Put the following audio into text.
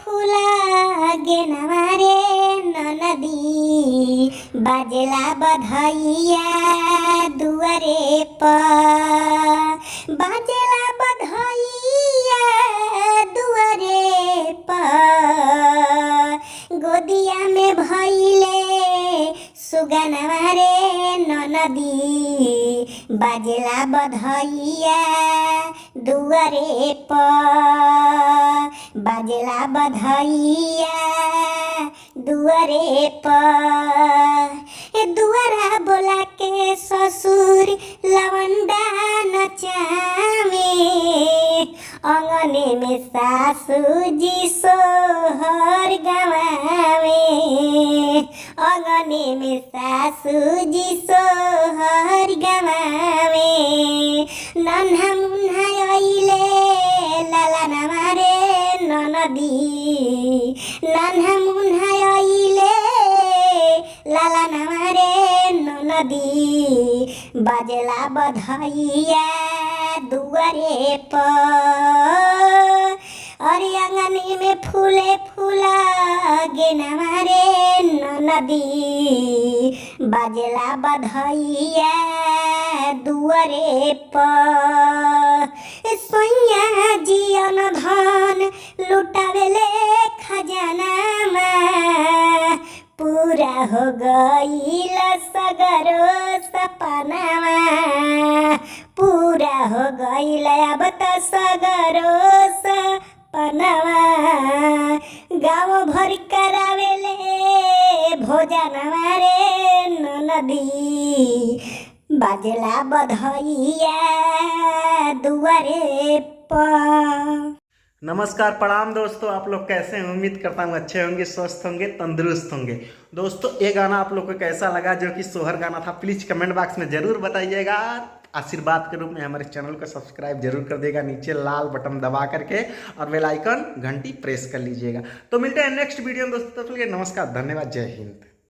फूला गेनवा रे ननदी, बाजेला बधैया दुआरे पर, बाजेला बधैया दुआरे पर, गोदिया में भइले सुगनवा रे ननदी, बाजेला बधैया दुआरे पर, बाजेला बधैया दुआरे पर। दुआरा बोला के ससुर लवंडा नचावे, अंगने में सासू जी सोहर गवावे, अंगने में सासू जी सोहर गवावे। नन्हा मुन्हा अइले ललनवा रे ननदी, नन्हा मुन्हा अइले ललनवा रे ननदी, बाजेला बधैया दुआरे पर। अरे अंगने में फूले फूला गेनवा रे ननदी, बाजेला बधैया दुआरे पर। सोइया जियन धन लुटावेले खजानामा, पूरा हो गईल सगरो सपनामा, पूरा हो गईल अब त सगरो सपनामा। गाँव भर करावेले भोजनवा रे ननदी, बाजेला बधैया दुआरे पर। नमस्कार, प्रणाम दोस्तों। आप लोग कैसे हैं? उम्मीद करता हूँ अच्छे होंगे, स्वस्थ होंगे, तंदुरुस्त होंगे। दोस्तों, ये गाना आप लोग को कैसा लगा, जो कि सोहर गाना था, प्लीज़ कमेंट बॉक्स में ज़रूर बताइएगा। आशीर्वाद के रूप में हमारे चैनल को सब्सक्राइब जरूर कर देगा, नीचे लाल बटन दबा करके, और बेल आइकन घंटी प्रेस कर लीजिएगा। तो मिलते हैं नेक्स्ट वीडियो में दोस्तों। तब तक के लिए नमस्कार, धन्यवाद, जय हिंद।